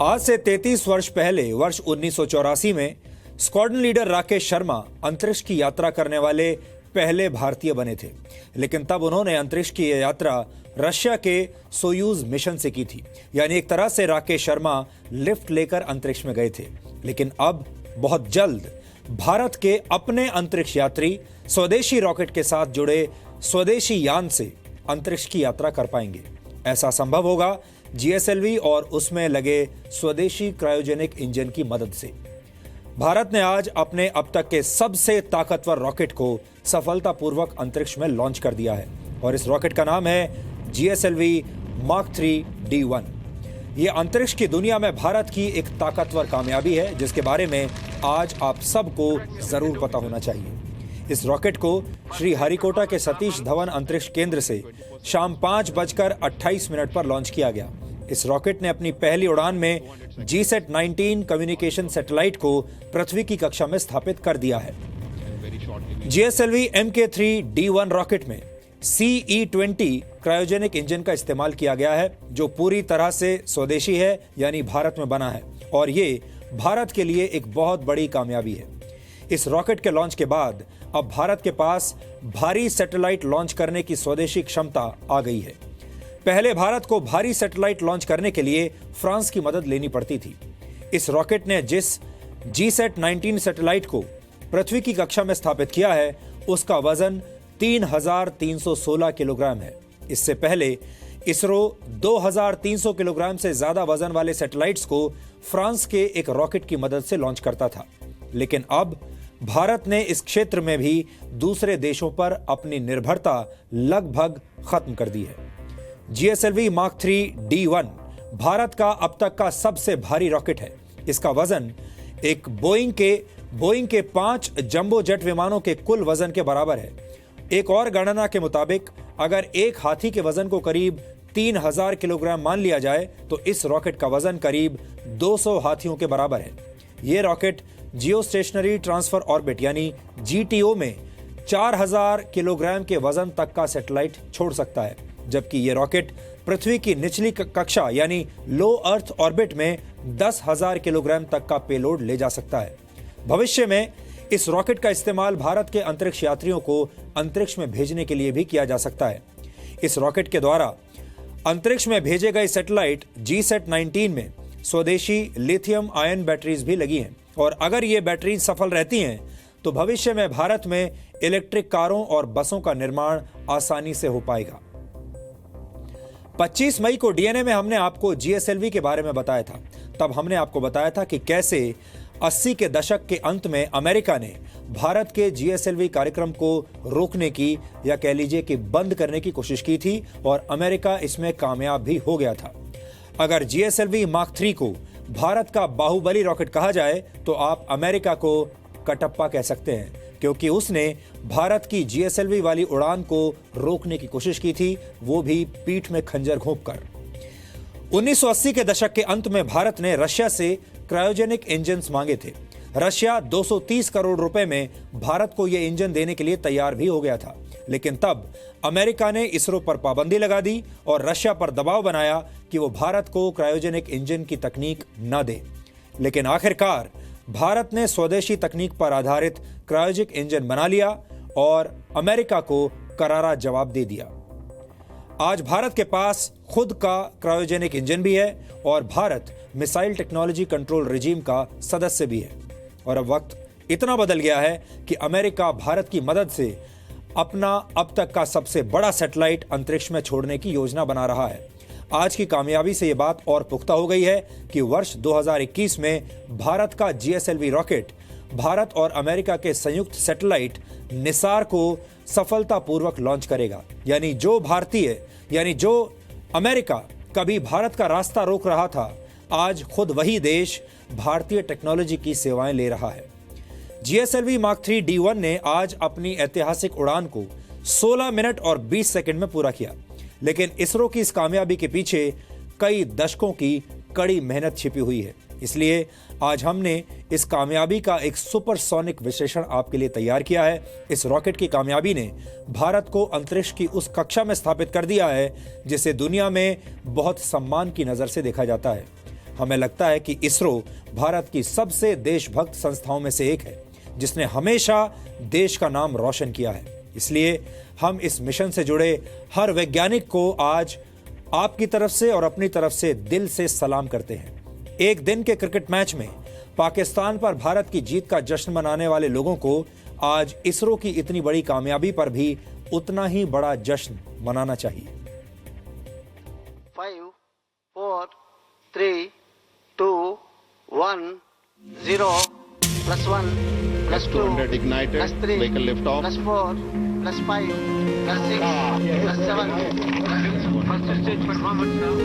आज से 33 वर्ष पहले वर्ष 1984 में स्क्वाड्रन लीडर राकेश शर्मा अंतरिक्ष की यात्रा करने वाले पहले भारतीय बने थे। लेकिन तब उन्होंने अंतरिक्ष की यह यात्रा रशिया के सोयूज मिशन से की थी। यानी एक तरह से राकेश शर्मा लिफ्ट लेकर अंतरिक्ष में गए थे। लेकिन अब बहुत जल्द भारत के अपने अंतरिक्ष यात्री स्वदेशी रॉकेट के साथ जुड़े स्वदेशी यान से अंतरिक्ष की यात्रा कर पाएंगे। ऐसा संभव होगा जीएसएलवी और उसमें लगे स्वदेशी क्रायोजेनिक इंजन की मदद से। भारत ने आज अपने अब तक के सबसे ताकतवर रॉकेट को सफलतापूर्वक अंतरिक्ष में लॉन्च कर दिया है और इस रॉकेट का नाम है जीएसएलवी मार्क 3 D1। यह अंतरिक्ष की दुनिया में भारत की एक ताकतवर कामयाबी है जिसके बारे में आज आप सबको जरूर पता होना चाहिए। इस रॉकेट को श्री हरिकोटा के सतीश धवन अंतरिक्ष केंद्र से शाम 5:28 पर लॉन्च किया गया। इस रॉकेट ने अपनी पहली उड़ान में GSAT-19 कम्युनिकेशन सैटेलाइट को पृथ्वी की कक्षा में स्थापित कर दिया है। जीएसएलवी Mk3 D1 रॉकेट में CE-20 क्रायोजेनिक इंजन का इस्तेमाल किया गया है जो पूरी तरह से स्वदेशी है, यानी भारत में बना है और ये भारत के लिए एक बहुत बड़ी कामयाबी है। इस रॉकेट के लॉन्च के बाद अब भारत के पास भारी सैटेलाइट लॉन्च करने की स्वदेशी क्षमता आ गई है। पहले भारत को भारी सैटेलाइट लॉन्च करने के लिए फ्रांस की मदद लेनी पड़ती थी। इस रॉकेट ने जिस GSAT-19 सैटेलाइट को पृथ्वी की कक्षा में स्थापित किया है उसका वजन 3,316 किलोग्राम है। इससे पहले इसरो 2,300 किलोग्राम से ज्यादा वजन वाले सैटेलाइट्स को फ्रांस के एक रॉकेट की मदद से लॉन्च करता था। लेकिन अब भारत ने इस क्षेत्र में भी दूसरे देशों पर अपनी निर्भरता लगभग खत्म कर दी है। जीएसएलवी मार्क 3 D1 भारत का अब तक का सबसे भारी रॉकेट है। इसका वजन एक बोइंग के 5 जंबो जेट विमानों के कुल वजन के बराबर है। एक और गणना के मुताबिक अगर एक हाथी के वजन को करीब 3,000 किलोग्राम मान लिया जाए तो इस रॉकेट का वजन करीब 200 हाथियों के बराबर है। यह रॉकेट जियो स्टेशनरी ट्रांसफर ऑर्बिट यानी GTO में 4,000 किलोग्राम के वजन तक का सैटेलाइट छोड़ सकता है, जबकि यह रॉकेट पृथ्वी की निचली कक्षा यानी लो अर्थ ऑर्बिट में 10,000 किलोग्राम तक का पेलोड ले जा सकता है। भविष्य में इस रॉकेट का इस्तेमाल भारत के अंतरिक्ष यात्रियों को अंतरिक्ष में भेजने के लिए भी किया जा सकता है। इस रॉकेट के द्वारा अंतरिक्ष में भेजे गए सैटेलाइट GSAT-19 में स्वदेशी लिथियम आयन बैटरीज भी लगी हैं और अगर ये बैटरीज सफल रहती हैं तो भविष्य में भारत में इलेक्ट्रिक कारों और बसों का निर्माण आसानी से हो पाएगा। 25 मई को डीएनए में हमने आपको जीएसएलवी के बारे में बताया था। तब हमने आपको बताया था कि कैसे 80 के दशक के अंत में अमेरिका ने भारत के जीएसएलवी कार्यक्रम को रोकने की या कह लीजिए कि बंद करने की कोशिश की थी और अमेरिका इसमें कामयाब भी हो गया था। अगर जीएसएलवी मार्क 3 को भारत का बाहुबली रॉकेट कहा जाए तो आप अमेरिका को कटप्पा कह सकते हैं, क्योंकि उसने भारत की जीएसएलवी वाली उड़ान को रोकने की कोशिश की थी, वो भी पीठ में खंजर घोंपकर। 1980 के दशक के अंत में भारत ने रशिया से क्रायोजेनिक इंजन्स मांगे थे। रशिया 230 करोड़ रुपए में भारत को यह इंजन देने के लिए तैयार भी हो गया था, लेकिन तब अमेरिका ने इसरो पर पाबंदी लगा दी और रशिया पर दबाव बनाया कि वो भारत को क्रायोजेनिक इंजन की तकनीक न दे। लेकिन आखिरकार भारत ने स्वदेशी तकनीक पर आधारित क्रायोजेनिक इंजन बना लिया और अमेरिका को करारा जवाब दे दिया। आज भारत के पास खुद का क्रायोजेनिक इंजन भी है और Bharat missile technology control regime का सदस्य भी है। और अब वक्त इतना बदल गया है कि अमेरिका भारत की मदद से अपना अब तक का सबसे बड़ा सैटेलाइट अंतरिक्ष में छोड़ने की योजना बना रहा है। आज की कामयाबी से यह बात और पुख्ता हो गई है कि वर्ष 2021 में भारत का जीएसएलवी रॉकेट भारत और अमेरिका के संयुक्त सैटेलाइट निसार को सफलतापूर्वक लॉन्च करेगा। यानी जो अमेरिका कभी भारत का रास्ता रोक रहा था, आज खुद वही देश भारतीय टेक्नोलॉजी की सेवाएं ले रहा है। जीएसएलवी मार्क 3 D1 ने आज अपनी ऐतिहासिक उड़ान को 16 मिनट और 20 सेकंड में पूरा किया, लेकिन इसरो की इस कामयाबी के पीछे कई दशकों की कड़ी मेहनत छिपी हुई है। इसलिए आज हमने इस कामयाबी का एक सुपरसोनिक विश्लेषण आपके लिए तैयार किया है। इस रॉकेट की कामयाबी ने भारत को अंतरिक्ष की उस कक्षा में स्थापित कर दिया है जिसे दुनिया में बहुत सम्मान की नजर से देखा जाता है। हमें लगता है कि इसरो भारत की सबसे देशभक्त संस्थाओं में से एक है, जिसने हमेशा देश का नाम रोशन किया है। इसलिए हम इस मिशन से जुड़े हर वैज्ञानिक को आज आपकी तरफ से और अपनी तरफ से दिल से सलाम करते हैं। एक दिन के क्रिकेट मैच में पाकिस्तान पर भारत की जीत का जश्न मनाने वाले लोगों को आज इसरो की इतनी बड़ी कामयाबी पर भी उतना ही बड़ा जश्न मनाना चाहिए। 5, 4, 3, 2, 1, 0, +1, +2, ignited, +3, vehicle lift off. +4, +5, +6, +7. First stage performance now.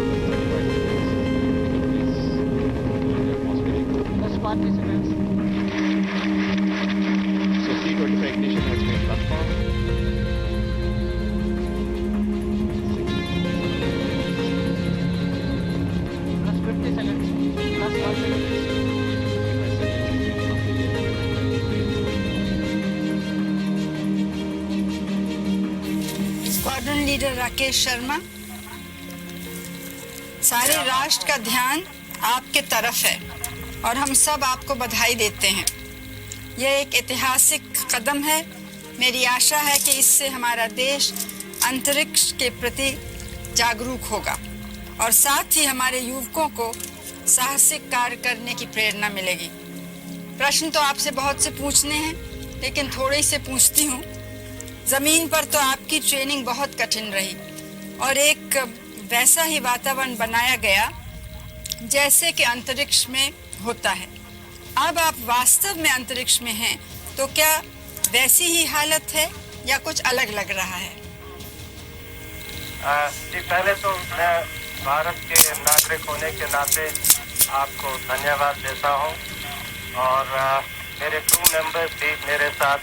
Plus participants. So C25 ignition has been confirmed. +50 seconds. +1 second. Squadron leader Rakesh Sharma, सारे राष्ट्र का ध्यान आपके तरफ है और हम सब आपको बधाई देते हैं। यह एक ऐतिहासिक कदम है। मेरी आशा है कि इससे हमारा देश अंतरिक्ष के प्रति जागरूक होगा और साथ ही हमारे युवकों को साहसिक कार्य करने की प्रेरणा मिलेगी। प्रश्न तो आपसे बहुत से पूछने हैं, लेकिन थोड़े से पूछती हूँ। जमीन पर तो आपकी ट्रेनिंग बहुत कठिन रही और एक वैसा ही वातावरण बनाया गया जैसे कि अंतरिक्ष में होता है। अब आप वास्तव में अंतरिक्ष में हैं, तो क्या वैसी ही हालत है या कुछ अलग लग रहा है? जी, पहले तो मैं भारत के नागरिक होने के नाते आपको धन्यवाद देता हूं और मेरे क्रू मेंबर्स भी मेरे साथ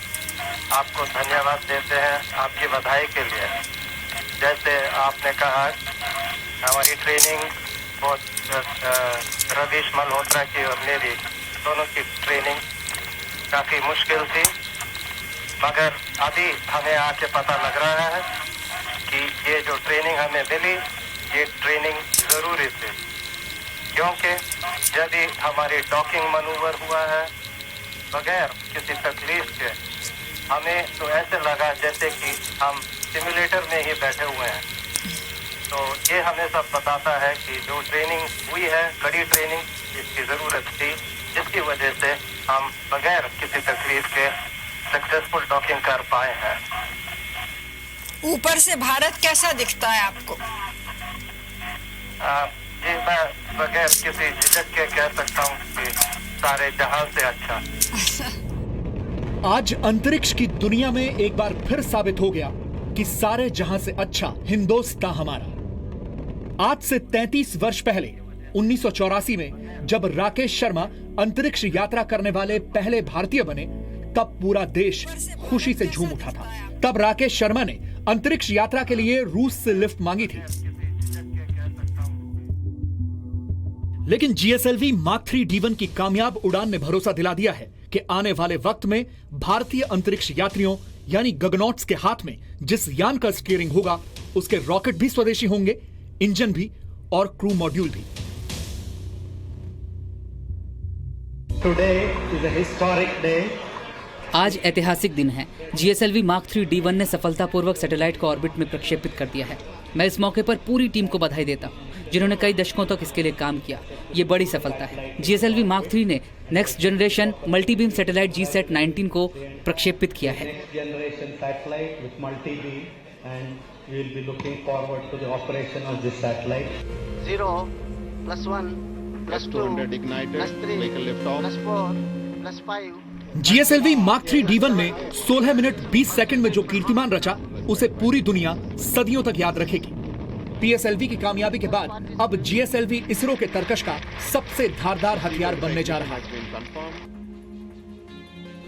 आपको धन्यवाद देते हैं आपकी बधाई के लिए। जैसे आपने कहा, हमारी ट्रेनिंग बहुत रवीश मल्होत्रा की और मेरी दोनों की ट्रेनिंग काफ़ी मुश्किल थी, मगर अभी हमें आके पता लग रहा है कि ये जो ट्रेनिंग हमें मिली, ये ट्रेनिंग ज़रूरी थी, क्योंकि यदि हमारी डॉकिंग मनूवर हुआ है बगैर किसी तकलीफ के, हमें तो ऐसे लगा जैसे कि हम सिमुलेटर में ही बैठे हुए हैं। तो ये हमें सब बताता है कि जो ट्रेनिंग हुई है, कड़ी ट्रेनिंग, इसकी ज़रूरत थी, जिसकी वजह से हम बगैर किसी तकलीफ के सक्सेसफुल डॉकिंग कर पाए हैं। ऊपर से भारत कैसा दिखता है आपको? जी, मैं बगैर किसी झिझक के कह सकता हूँ कि सारे जहां से अच्छा। आज अंतरिक्ष की दुनिया में एक बार फिर साबित हो गया कि सारे जहां से अच्छा हिंदुस्तान हमारा। आज से 33 वर्ष पहले 1984 में जब राकेश शर्मा अंतरिक्ष यात्रा करने वाले पहले भारतीय बने, तब पूरा देश खुशी से झूम उठा था। तब राकेश शर्मा ने अंतरिक्ष यात्रा के लिए रूस से लिफ्ट मांगी थी, लेकिन GSLV मार्क 3 D1 की कामयाब उड़ान ने भरोसा दिला दिया है कि आने वाले वक्त में भारतीय अंतरिक्ष यात्रियों यानी गगनॉट्स के हाथ में जिस यान का स्टीयरिंग होगा, उसके रॉकेट भी स्वदेशी होंगे, इंजन भी और क्रू मॉड्यूल भी। आज ऐतिहासिक दिन है। GSLV मार्क 3 D1 ने सफलतापूर्वक सैटेलाइट को ऑर्बिट में प्रक्षेपित कर दिया है। मैं इस मौके पर पूरी टीम को बधाई देता हूँ, जिन्होंने कई दशकों तक इसके लिए काम किया। ये बड़ी सफलता है। GSLV मार्क 3 ने next generation multibeam satellite GSAT-19 को प्रक्षेपित किया है। GSLV मार्क 3 D1 ने 16 मिनट 20 सेकंड में जो कीर्तिमान रचा, उसे पूरी दुनिया सदियों तक याद रखेगी। PSLV की कामयाबी के बाद अब GSLV इसरो के तरकश का सबसे धारदार हथियार बनने जा रहा है।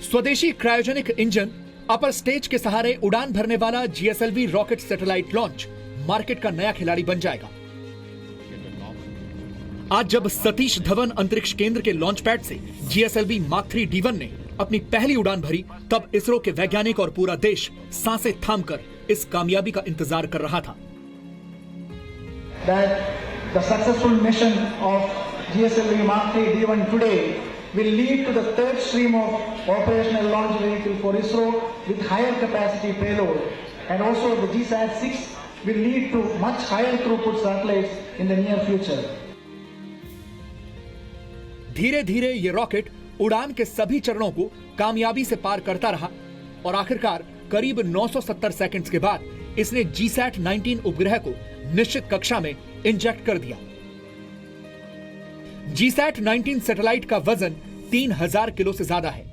स्वदेशी क्रायोजेनिक इंजन, अपर स्टेज के सहारे उड़ान भरने वाला GSLV rocket satellite launch market का नया खिलाड़ी बन जाएगा। आज जब सतीश धवन अंतरिक्ष केंद्र के लॉन्च पैड से GSLV मार्क 3 D1 ने अपनी पहली उड़ान भरी, तब इसरो के वैज्ञानिक और पूरा देश सांसें थामकर इस कामयाबी का इंतजार कर रहा था। That the successful mission of GSLV Mark III D1 today will lead to the third stream of operational launch vehicle for ISRO with higher capacity payload, and also the GSAT-6 will lead to much higher throughput satellites in the near future. धीरे धीरे ये rocket उड़ान के सभी चरणों को कामयाबी से पार करता रहा और आखिरकार करीब 970 सेकंड्स के बाद इसने GSAT-19 उपग्रह को निश्चित कक्षा में इंजेक्ट कर दिया। GSAT-19 सैटेलाइट का वजन 3000 किलो से ज्यादा है,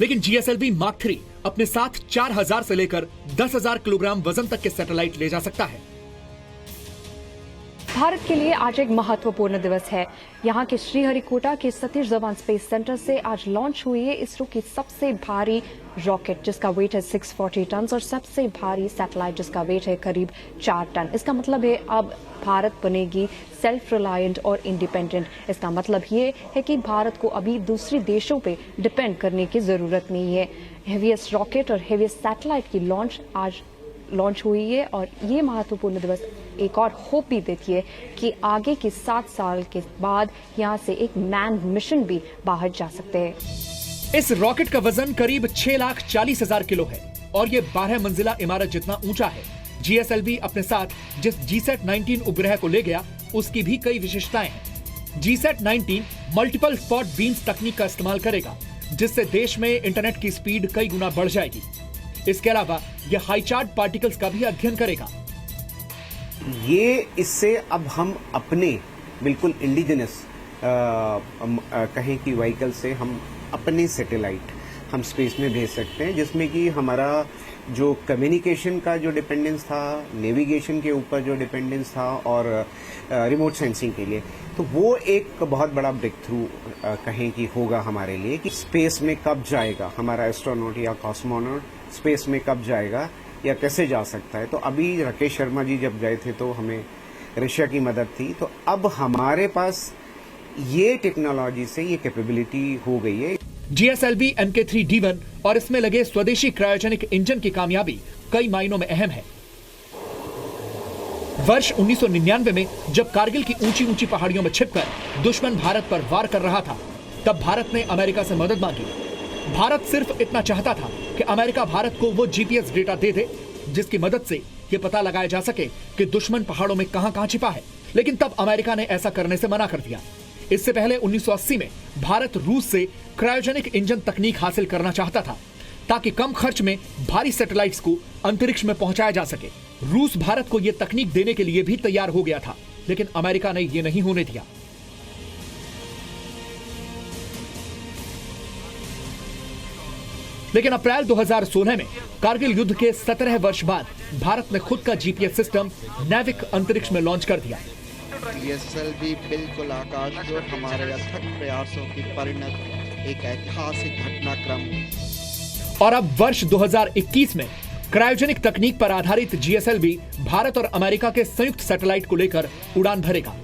लेकिन GSLV Mark III अपने साथ 4000 से लेकर 10,000 किलोग्राम वजन तक के सैटेलाइट ले जा सकता है। भारत के लिए आज एक महत्वपूर्ण दिवस है। यहाँ के श्रीहरिकोटा के सतीश धवन स्पेस सेंटर से आज लॉन्च हुई है इसरो की सबसे भारी रॉकेट, जिसका वेट है 640 टन, और सबसे भारी सैटेलाइट जिसका वेट है करीब 4 टन। इसका मतलब है अब भारत बनेगी सेल्फ रिलायंट और इंडिपेंडेंट। इसका मतलब ये है कि भारत को अभी दूसरे देशों पे डिपेंड करने की जरूरत नहीं है। हेवीएस्ट रॉकेट और हेवीएस्ट सैटेलाइट की आज लॉन्च हुई है और ये महत्वपूर्ण दिवस एक और होप भी देती है कि आगे के 7 साल के बाद यहाँ से एक मैन मिशन भी बाहर जा सकते हैं। इस रॉकेट का वजन करीब 6,40,000 किलो है और ये 12 मंजिला इमारत जितना ऊंचा है। GSLV अपने साथ जिस GSAT-19 उपग्रह को ले गया उसकी भी कई विशेषताएं हैं। GSAT-19 मल्टीपल स्पॉट बीम्स तकनीक का इस्तेमाल करेगा, जिससे देश में इंटरनेट की स्पीड कई गुना बढ़ जाएगी। इसके अलावा यह हाई चार्ज पार्टिकल्स का भी अध्ययन करेगा। ये इससे अब हम अपने बिल्कुल इंडिजिनस कहें कि व्हीकल से हम अपने सैटेलाइट हम स्पेस में भेज सकते हैं, जिसमें कि हमारा जो कम्युनिकेशन का जो डिपेंडेंस था, नेविगेशन के ऊपर जो डिपेंडेंस था और रिमोट सेंसिंग के लिए, तो वो एक बहुत बड़ा ब्रेक थ्रू कहें कि होगा हमारे लिए कि स्पेस में कब जाएगा हमारा एस्ट्रोनॉट या कॉस्मोनॉट, स्पेस में कब जाएगा या कैसे जा सकता है। तो अभी राकेश शर्मा जी जब गए थे तो हमें रशिया की मदद थी, तो अब हमारे पास ये टेक्नोलॉजी से ये कैपेबिलिटी हो गई है। GSLV Mk3 D1 और इसमें लगे स्वदेशी क्रायोजेनिक इंजन की कामयाबी कई मायनों में अहम है। वर्ष 1999 में जब कारगिल की ऊंची ऊंची पहाड़ियों में छिपकर दुश्मन भारत पर वार कर रहा था, तब भारत ने अमेरिका से मदद मांगी। भारत सिर्फ इतना चाहता था कि अमेरिका भारत को वो GPS डेटा दे दे जिसकी मदद से ये पता लगाया जा सके कि दुश्मन पहाड़ों में कहां छिपा है, लेकिन तब अमेरिका ने ऐसा करने से मना कर दिया। इससे पहले 1980 में भारत रूस से क्रायोजेनिक इंजन तकनीक हासिल करना चाहता था ताकि कम खर्च में भारी सैटेलाइट्स को अंतरिक्ष में पहुंचाया जा सके। रूस भारत को यह तकनीक देने के लिए भी तैयार हो गया था, लेकिन अमेरिका ने यह नहीं होने दिया। लेकिन अप्रैल 2016 में कारगिल युद्ध के 17 वर्ष बाद भारत ने खुद का GPS सिस्टम नैविक अंतरिक्ष में लॉन्च कर दिया। GSLV बिल्कुल आकाश जो हमारे अथक प्रयासों की परिणत एक ऐतिहासिक घटनाक्रम। और अब वर्ष 2021 में क्रायोजेनिक तकनीक पर आधारित GSLV भारत और अमेरिका के संयुक्त सैटेलाइट को लेकर उड़ान भरेगा।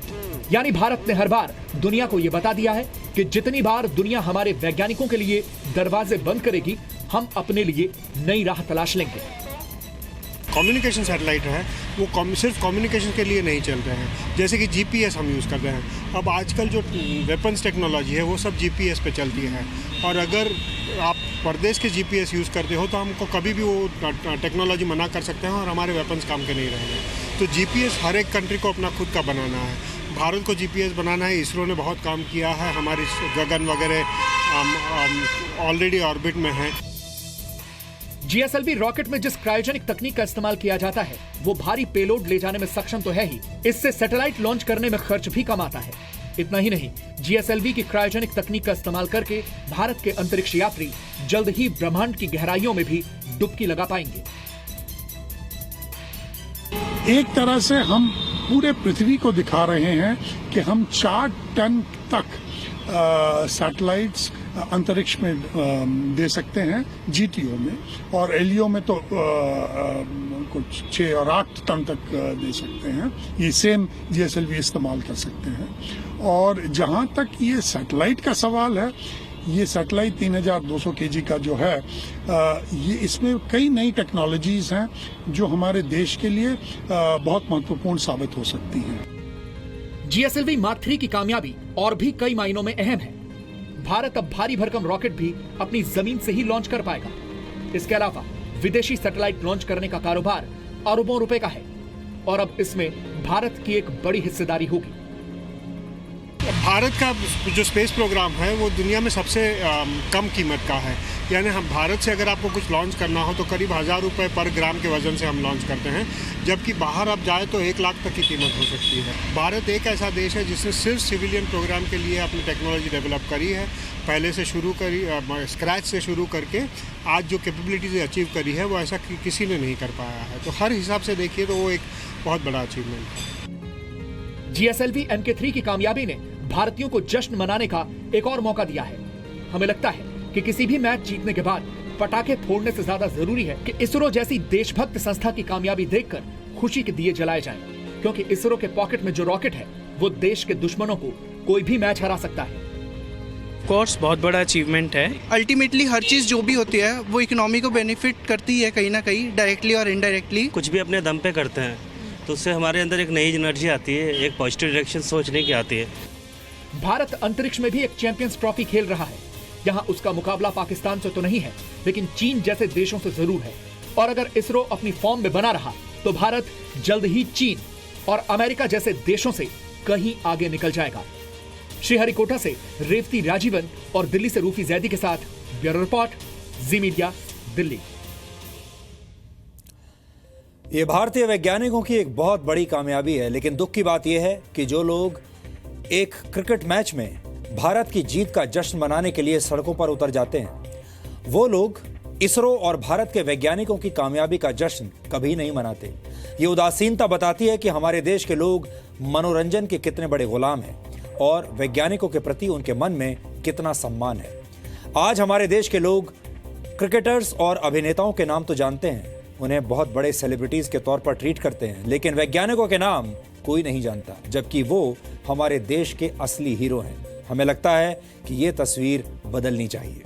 यानी भारत ने हर बार दुनिया को यह बता दिया है कि जितनी बार दुनिया हमारे वैज्ञानिकों के लिए दरवाजे बंद करेगी, हम अपने लिए नई राह तलाश लेंगे। कम्युनिकेशन सैटेलाइट है वो सिर्फ कम्युनिकेशन के लिए नहीं चल रहे हैं, जैसे कि GPS हम यूज़ कर रहे हैं। अब आजकल जो वेपन्स टेक्नोलॉजी है वो सब GPS पे चलती है, और अगर आप परदेश के GPS यूज़ करते हो तो हमको कभी भी वो टेक्नोलॉजी मना कर सकते हैं और हमारे वेपन्स काम के नहीं रहेंगे। तो GPS हर एक कंट्री को अपना खुद का बनाना है। भारत को GPS बनाना है। इसरो ने बहुत काम किया है, हमारी गगन वगैरह ऑलरेडी ऑर्बिट में है। GSLV रॉकेट में जिस क्रायोजेनिक तकनीक का इस्तेमाल किया जाता है वो भारी पेलोड ले जाने में सक्षम तो है ही, इससे सैटेलाइट लॉन्च करने में खर्च भी कम आता है। इतना ही नहीं, GSLV की क्रायोजेनिक तकनीक का इस्तेमाल करके भारत के अंतरिक्ष यात्री जल्द ही ब्रह्मांड की गहराइयों में भी डुबकी लगा पाएंगे। एक तरह से हम पूरे पृथ्वी को दिखा रहे हैं कि हम 4 टन तक सैटेलाइट्स अंतरिक्ष में दे सकते हैं GTO में, और LEO में तो कुछ 6 और 8 टन तक दे सकते हैं। ये सेम GSLV इस्तेमाल कर सकते हैं। और जहां तक ये सैटेलाइट का सवाल है, ये सैटेलाइट 3200 kg का जो है, ये इसमें कई नई टेक्नोलॉजीज हैं जो हमारे देश के लिए बहुत महत्वपूर्ण साबित हो सकती हैं। GSLV मार्क 3 की कामयाबी और भी कई मायनों में अहम है। भारत अब भारी भरकम रॉकेट भी अपनी जमीन से ही लॉन्च कर पाएगा। इसके अलावा विदेशी सैटेलाइट लॉन्च करने का कारोबार अरबों रुपए का है और अब इसमें भारत की एक बड़ी हिस्सेदारी होगी। भारत का जो स्पेस प्रोग्राम है वो दुनिया में सबसे कम कीमत का है। यानी हम भारत से अगर आपको कुछ लॉन्च करना हो तो करीब 1000 रुपये पर ग्राम के वजन से हम लॉन्च करते हैं, जबकि बाहर आप जाए तो 1 लाख तक की कीमत हो सकती है। भारत एक ऐसा देश है जिसने सिर्फ सिविलियन प्रोग्राम के लिए अपनी टेक्नोलॉजी डेवलप करी है। पहले से शुरू करी, स्क्रैच से शुरू करके आज जो कैपेबिलिटीज अचीव करी है वो ऐसा किसी ने नहीं कर पाया है। तो हर हिसाब से देखिए तो वो एक बहुत बड़ा अचीवमेंट है। GSLV Mk3 की कामयाबी ने भारतीयों को जश्न मनाने का एक और मौका दिया है। हमें लगता है कि किसी भी मैच जीतने के बाद पटाखे फोड़ने से ज्यादा जरूरी है कि इसरो जैसी देशभक्त संस्था की कामयाबी देखकर खुशी के दिए जलाए जाएं, क्योंकि इसरो के पॉकेट में जो रॉकेट है वो देश के दुश्मनों को कोई भी मैच हरा सकता है। कोर्स बहुत बड़ा अचीवमेंट है। अल्टीमेटली हर चीज़ जो भी होती है वो इकोनॉमी को बेनिफिट करती है, कहीं ना कहीं डायरेक्टली और इनडायरेक्टली। कुछ भी अपने दम पे करते हैं तो उससे हमारे अंदर एक नई एनर्जी आती है, एक पॉजिटिव डायरेक्शन सोचने की आती है। भारत अंतरिक्ष में भी एक चैंपियंस ट्रॉफी खेल रहा है। यहाँ उसका मुकाबला पाकिस्तान से तो नहीं है, लेकिन चीन जैसे देशों से जरूर है। और अगर इसरो अपनी फॉर्म में बना रहा तो भारत जल्द ही चीन और अमेरिका जैसे देशों से कहीं आगे निकल जाएगा। श्रीहरिकोटा से रेवती राजीवन और दिल्ली से रूफी जैदी के साथ ब्यूरो रिपोर्ट, जी मीडिया, दिल्ली। ये भारतीय वैज्ञानिकों की एक बहुत बड़ी कामयाबी है, लेकिन दुख की बात यह है कि जो लोग एक क्रिकेट मैच में भारत की जीत का जश्न मनाने के लिए सड़कों पर उतर जाते हैं, वो लोग इसरो और भारत के वैज्ञानिकों की कामयाबी का जश्न कभी नहीं मनाते। ये उदासीनता बताती है कि हमारे देश के लोग मनोरंजन के कितने बड़े गुलाम हैं और वैज्ञानिकों के प्रति उनके मन में कितना सम्मान है। आज हमारे देश के लोग क्रिकेटर्स और अभिनेताओं के नाम तो जानते हैं, उन्हें बहुत बड़े सेलिब्रिटीज के तौर पर ट्रीट करते हैं, लेकिन वैज्ञानिकों के नाम कोई नहीं जानता, जबकि वो हमारे देश के असली हीरो हैं। हमें लगता है कि ये तस्वीर बदलनी चाहिए।